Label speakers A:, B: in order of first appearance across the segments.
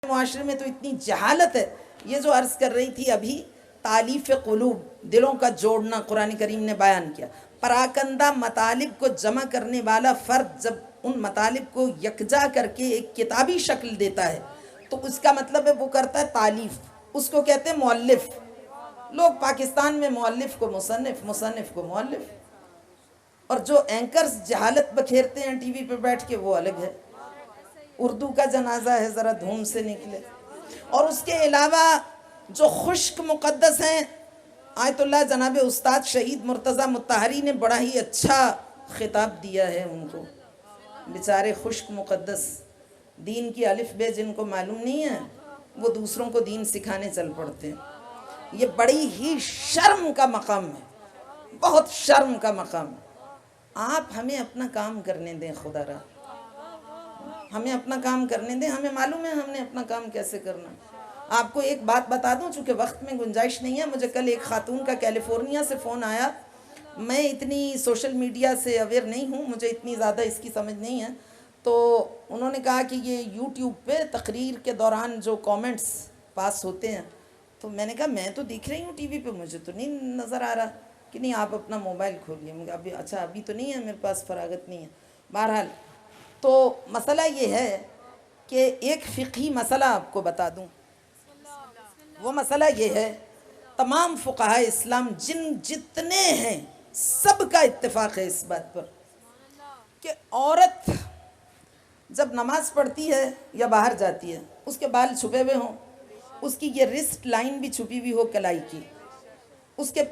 A: معاشرے میں تو اتنی جہالت ہے. یہ جو عرض کر رہی تھی ابھی تالیف قلوب، دلوں کا جوڑنا قرآن کریم نے بیان کیا. پراکندہ مطالب کو جمع کرنے والا فرد جب ان مطالب کو یکجا کر کے ایک کتابی شکل دیتا ہے تو اس کا مطلب ہے وہ کرتا ہے تالیف. اس کو کہتے ہیں مؤلف. لوگ پاکستان میں مؤلف کو مصنف، مصنف کو مؤلف. اور جو اینکرز جہالت بکھیرتے ہیں ٹی وی پہ بیٹھ کے وہ الگ ہے. اردو کا جنازہ ہے، ذرا دھوم سے نکلے. اور اس کے علاوہ جو خشک مقدس ہیں، آیت اللہ جناب استاد شہید مرتضیٰ مطہری نے بڑا ہی اچھا خطاب دیا ہے ان کو. بیچارے خشک مقدس، دین کی الف بے جن کو معلوم نہیں ہے وہ دوسروں کو دین سکھانے چل پڑتے ہیں. یہ بڑی ہی شرم کا مقام ہے، بہت شرم کا مقام ہے. آپ ہمیں اپنا کام کرنے دیں، خدا را ہمیں اپنا کام کرنے دیں. ہمیں معلوم ہے ہم نے اپنا کام کیسے کرنا. آپ کو ایک بات بتا دوں، چونکہ وقت میں گنجائش نہیں ہے. مجھے کل ایک خاتون کا کیلیفورنیا سے فون آیا. میں اتنی سوشل میڈیا سے اویئر نہیں ہوں، مجھے اتنی زیادہ اس کی سمجھ نہیں ہے. تو انہوں نے کہا کہ یہ یوٹیوب پہ تقریر کے دوران جو کامنٹس پاس ہوتے ہیں، تو میں نے کہا میں تو دیکھ رہی ہوں ٹی وی پہ، مجھے تو نہیں نظر آ رہا. کہ نہیں آپ اپنا موبائل کھولیے. ابھی اچھا ابھی تو نہیں ہے میرے پاس، فراغت نہیں ہے. بہرحال تو مسئلہ یہ ہے کہ ایک فقہی مسئلہ آپ کو بتا دوں. وہ مسئلہ یہ ہے، تمام فقہاء اسلام جتنے ہیں سب کا اتفاق ہے اس بات پر کہ عورت جب نماز پڑھتی ہے یا باہر جاتی ہے، اس کے بال چھپے ہوئے ہوں، اس کی یہ رسٹ لائن بھی چھپی ہوئی ہو کلائی کی، اس کے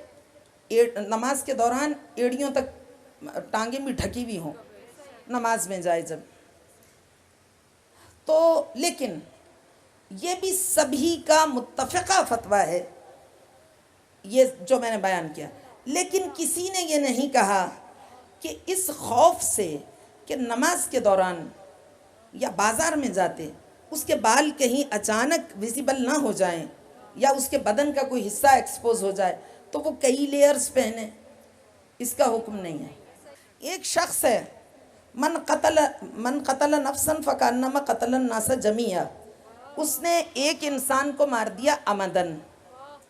A: نماز کے دوران ایڑیوں تک ٹانگیں بھی ڈھکی ہوئی ہوں نماز میں جائے جب. تو لیکن یہ بھی سبھی کا متفقہ فتویٰ ہے یہ جو میں نے بیان کیا. لیکن کسی نے یہ نہیں کہا کہ اس خوف سے کہ نماز کے دوران یا بازار میں جاتے اس کے بال کہیں اچانک ویزیبل نہ ہو جائیں یا اس کے بدن کا کوئی حصہ ایکسپوز ہو جائے تو وہ کئی لیئرز پہنے. اس کا حکم نہیں ہے. ایک شخص ہے، من قتل نفسا فکانما قتل الناس جمیعا. اس نے ایک انسان کو مار دیا عمدن،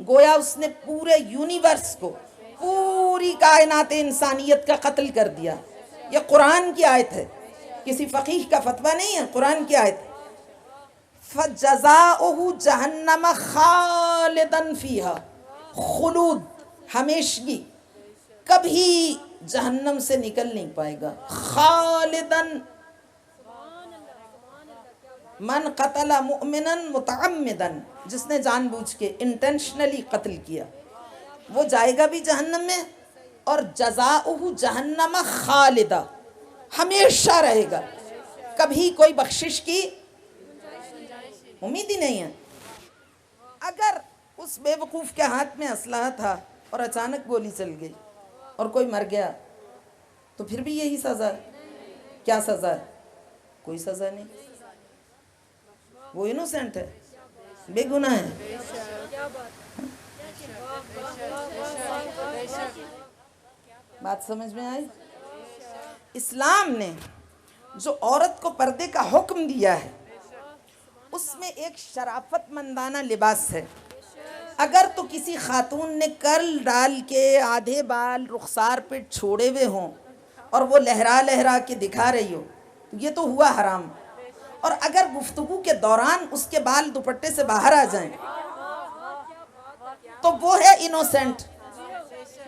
A: گویا اس نے پورے یونیورس کو، پوری کائنات انسانیت کا قتل کر دیا. یہ قرآن کی آیت ہے، کسی فقیہ کا فتویٰ نہیں ہے، قرآن کی آیت. فَجَزَاؤُهُ جَهَنَّمَ خَالِدًا فِيهَا، خلود، ہمیشگی، کبھی جہنم سے نکل نہیں پائے گا. خالداً، من قتل مؤمنا متعمداً، جس نے جان بوجھ کے انٹینشنلی قتل کیا وہ جائے گا بھی جہنم میں. اور جزاؤہ جہنم خالدہ، ہمیشہ رہے گا، کبھی کوئی بخشش کی امید ہی نہیں ہے. اگر اس بے وقوف کے ہاتھ میں اسلحہ تھا اور اچانک گولی چل گئی اور کوئی مر گیا تو پھر بھی یہی سزا ہے. کیا سزا ہے؟ کوئی سزا نہیں. وہ انوسنٹ ہے، بے گناہ ہے. بات سمجھ میں آئی؟ اسلام نے جو عورت کو پردے کا حکم دیا ہے اس میں ایک شرافت مندانہ لباس ہے. اگر تو کسی خاتون نے کرل ڈال کے آدھے بال رخسار پہ چھوڑے ہوئے ہوں اور وہ لہرا لہرا کے دکھا رہی ہو تو یہ تو ہوا حرام. اور اگر گفتگو کے دوران اس کے بال دوپٹے سے باہر آ جائیں تو وہ ہے انوسنٹ،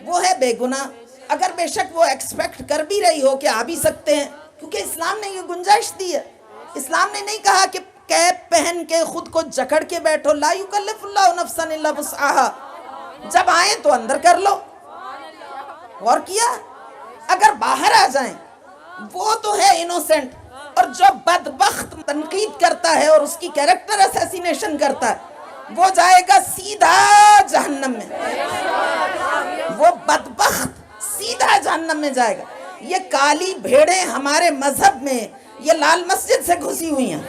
A: وہ ہے بے گناہ. اگر بے شک وہ ایکسپیکٹ کر بھی رہی ہو کہ آ بھی سکتے ہیں، کیونکہ اسلام نے یہ گنجائش دی ہے. اسلام نے نہیں کہا کہ کیپ پہن کے خود کو جکڑ کے بیٹھو، لا یکلف اللہ نفسا الا وسعها، جب آئیں تو اندر کر لو. غور کیا؟ اگر باہر آ جائیں وہ تو ہے انوسنٹ. اور جو بدبخت تنقید کرتا ہے اور اس کی کیریکٹر اسیسینیشن کرتا ہے وہ جائے گا سیدھا جہنم میں. وہ بدبخت سیدھا جہنم میں جائے گا. یہ کالی بھیڑیں ہمارے مذہب میں یہ لال مسجد سے گھسی ہوئی ہیں.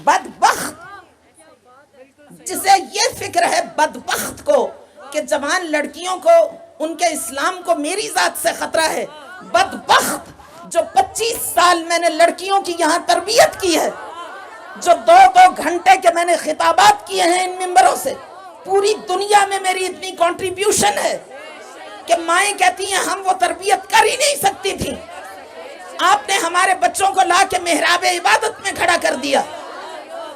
A: بدبخت، جسے یہ فکر ہے بدبخت کو کہ جوان لڑکیوں کو، ان کے اسلام کو میری ذات سے خطرہ ہے. بدبخت جو 25 سال میں نے لڑکیوں کی یہاں تربیت کی ہے جو 2-2 گھنٹے کے میں نے خطابات کیے ہیں ان ممبروں سے، پوری دنیا میں میری اتنی کنٹریبیوشن ہے کہ مائیں کہتی ہیں ہم وہ تربیت کر ہی نہیں سکتی تھی، آپ نے ہمارے بچوں کو لا کے محراب عبادت میں کھڑا کر دیا،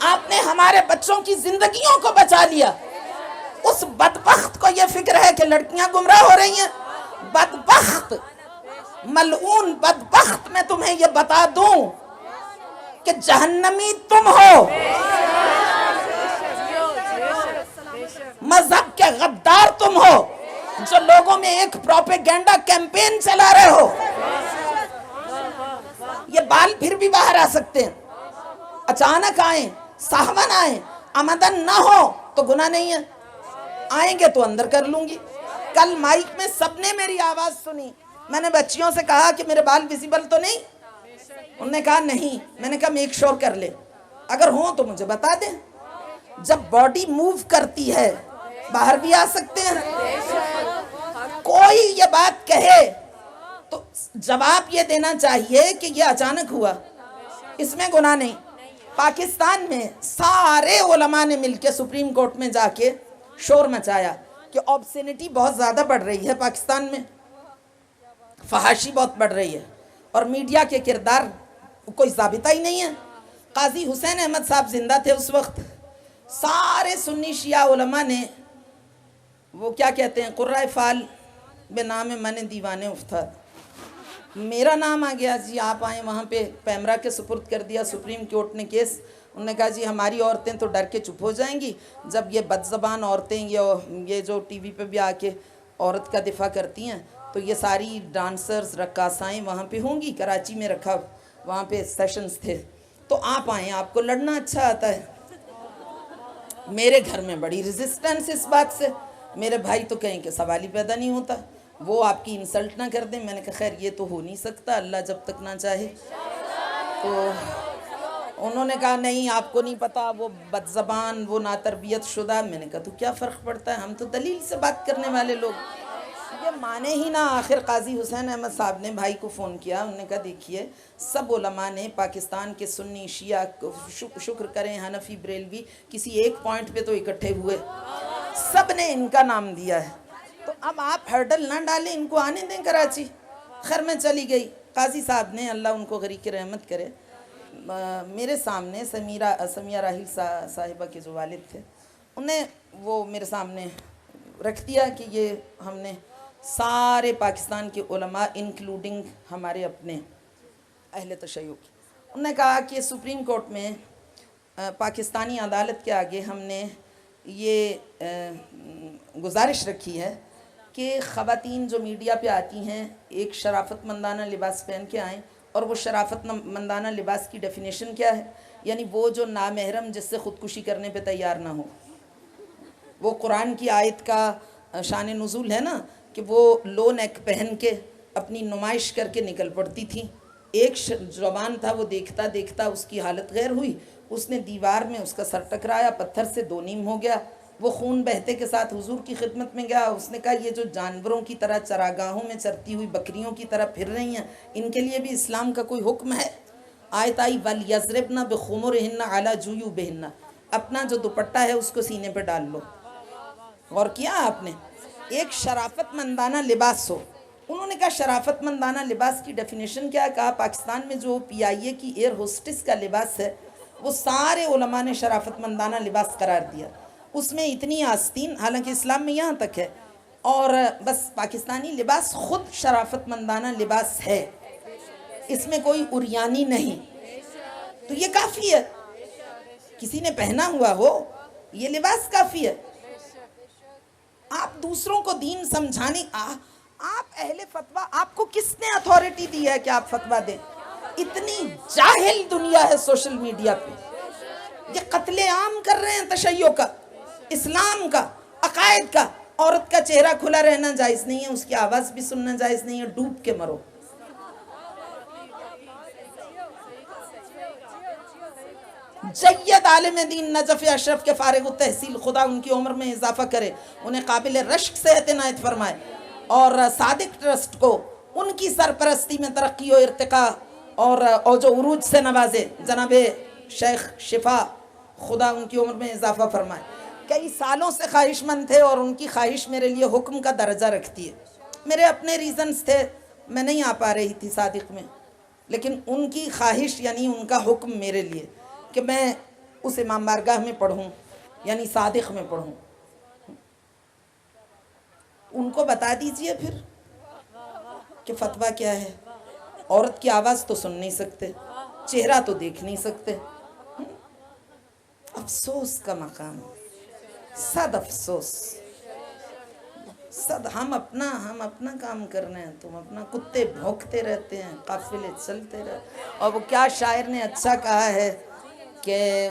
A: آپ نے ہمارے بچوں کی زندگیوں کو بچا لیا۔ اس بدبخت کو یہ فکر ہے کہ لڑکیاں گمراہ ہو رہی ہیں، بدبخت، ملعون بدبخت، میں تمہیں یہ بتا دوں کہ جہنمی تم ہو، مذہب کے غدار تم ہو، جو لوگوں میں ایک پروپیگنڈا کیمپین چلا رہے ہو۔ یہ بال پھر بھی باہر آ سکتے ہیں، اچانک آئیں، سہون آئیں، آمدن نہ ہو تو گناہ نہیں ہے، آئیں گے تو اندر کر لوں گی۔ کل مائک میں سب نے میری آواز سنی، میں نے بچیوں سے کہا کہ میرے بال ویزیبل تو نہیں؟ انہوں نے کہا نہیں، میں نے کہا میک شور کر لے، اگر ہوں تو مجھے بتا دیں۔ جب باڈی موو کرتی ہے باہر بھی آ سکتے ہیں۔ کوئی یہ بات کہے تو جواب یہ دینا چاہیے کہ یہ اچانک ہوا، اس میں گناہ نہیں۔ پاکستان میں سارے علماء نے مل کے سپریم کورٹ میں جا کے شور مچایا کہ آبسینٹی بہت زیادہ بڑھ رہی ہے پاکستان میں، فحاشی بہت بڑھ رہی ہے، اور میڈیا کے کردار کوئی ضابطہ ہی نہیں ہے۔ قاضی حسین احمد صاحب زندہ تھے اس وقت، سارے سنی شیعہ علماء نے وہ کیا کہتے ہیں، قرۂ فال بے نام من دیوانے افتاد، میرا نام آ گیا جی، آپ آئیں، وہاں پہ پیمرا کے سپرد کر دیا سپریم کورٹ نے کیس۔ انہوں نے کہا جی ہماری عورتیں تو ڈر کے چپ ہو جائیں گی جب یہ بد زبان عورتیں یہ جو ٹی وی پہ بھی آ کے عورت کا دفاع کرتی ہیں، تو یہ ساری ڈانسرز، رقاصائیں وہاں پہ ہوں گی۔ کراچی میں رکھا، وہاں پہ سیشنز تھے، تو آپ آئیں، آپ کو لڑنا اچھا آتا ہے۔ میرے گھر میں بڑی ریزسٹنس اس بات سے، میرے بھائی تو کہیں کہ سوال ہی پیدا نہیں ہوتا، وہ آپ کی انسلٹ نہ کر دیں۔ میں نے کہا خیر یہ تو ہو نہیں سکتا، اللہ جب تک نہ چاہے۔ تو انہوں نے کہا نہیں آپ کو نہیں پتا، وہ بد زبان، وہ ناتربیت شدہ۔ میں نے کہا تو کیا فرق پڑتا ہے، ہم تو دلیل سے بات کرنے والے لوگ، یہ مانے ہی نہ۔ آخر قاضی حسین احمد صاحب نے بھائی کو فون کیا، انہوں نے کہا دیکھیے سب علماء نے پاکستان کے سنی شیعہ، شکر کریں حنفی بریلوی، کسی ایک پوائنٹ پہ تو اکٹھے ہوئے، سب نے ان کا نام دیا ہے، تو اب آپ ہرڈل نہ ڈالیں، ان کو آنے دیں کراچی۔ خیر میں چلی گئی، قاضی صاحب نے، اللہ ان کو غریق رحمت کرے، میرے سامنے سمیہ راحیل صاحبہ کے جو والد تھے، انہیں وہ میرے سامنے رکھ دیا کہ یہ ہم نے سارے پاکستان کے علماء انکلوڈنگ ہمارے اپنے اہل تشیع کی، انہوں نے کہا کہ سپریم کورٹ میں پاکستانی عدالت کے آگے ہم نے یہ گزارش رکھی ہے کہ خواتین جو میڈیا پہ آتی ہیں ایک شرافت مندانہ لباس پہن کے آئیں، اور وہ شرافت مندانہ لباس کی ڈیفینیشن کیا ہے، یعنی وہ جو نامحرم جس سے خودکشی کرنے پہ تیار نہ ہو۔ وہ قرآن کی آیت کا شان نزول ہے نا کہ وہ لو نیک پہن کے اپنی نمائش کر کے نکل پڑتی تھی، ایک جوان تھا، وہ دیکھتا دیکھتا اس کی حالت غیر ہوئی، اس نے دیوار میں اس کا سر ٹکرایا، پتھر سے دو نیم ہو گیا، وہ خون بہتے کے ساتھ حضور کی خدمت میں گیا، اس نے کہا یہ جو جانوروں کی طرح چراگاہوں میں چرتی ہوئی بکریوں کی طرح پھر رہی ہیں، ان کے لیے بھی اسلام کا کوئی حکم ہے؟ آیت آئی وَلْيَضْرِبْنَ بِخُمُرِهِنَّ عَلَى جُيُوبِهِنَّ، اپنا جو دوپٹہ ہے اس کو سینے پہ ڈال لو۔ غور کیا آپ نے؟ ایک شرافت مندانہ لباس ہو، انہوں نے کہا شرافت مندانہ لباس کی ڈیفینیشن کیا ہے؟ کہا پاکستان میں جو پی آئی اے کی ایئر ہوسٹس کا لباس ہے وہ سارے علماء نے شرافت مندانہ لباس قرار دیا، اس میں اتنی آستین، حالانکہ اسلام میں یہاں تک ہے، اور بس پاکستانی لباس خود شرافت مندانہ لباس ہے، اس میں کوئی عریانی نہیں، تو یہ کافی ہے، کسی نے پہنا ہوا ہو یہ لباس کافی ہے۔ آپ دوسروں کو دین سمجھانے، آپ اہل فتویٰ، آپ کو کس نے اتھارٹی دی ہے کہ آپ فتویٰ دیں؟ اتنی جاہل دنیا ہے سوشل میڈیا پہ، یہ قتل عام کر رہے ہیں تشیع کا، اسلام کا، عقائد کا۔ عورت کا چہرہ کھلا رہنا جائز نہیں ہے، اس کی آواز بھی سننا جائز نہیں ہے، ڈوب کے مرو۔ جید عالم دین نجف اشرف کے فارغ التحصیل، خدا ان کی عمر میں اضافہ کرے، انہیں قابل رشک صحت عنایت فرمائے، اور صادق ٹرسٹ کو ان کی سرپرستی میں ترقی و ارتقاء اور اوج و عروج سے نوازے۔ جناب شیخ شفا خدا ان کی عمر میں اضافہ فرمائے، کئی سالوں سے خواہش مند تھے اور ان کی خواہش میرے لیے حکم کا درجہ رکھتی ہے. میرے اپنے ریزنز تھے، میں نہیں آ پا رہی تھی صادق میں، لیکن ان کی خواہش یعنی ان کا حکم میرے لیے کہ میں اس امام بارگاہ میں پڑھوں، یعنی صادق میں پڑھوں. ان کو بتا دیجئے پھر کہ فتویٰ کیا ہے. عورت کی آواز تو سن نہیں سکتے، چہرہ تو دیکھ نہیں سکتے. افسوس کا مقام، صد افسوس، صد. ہم اپنا کام کر رہے ہیں، تم اپنا. کتے بھونکتے رہتے ہیں، قافلے چلتے رہتے. اور وہ کیا شاعر نے اچھا کہا ہے کہ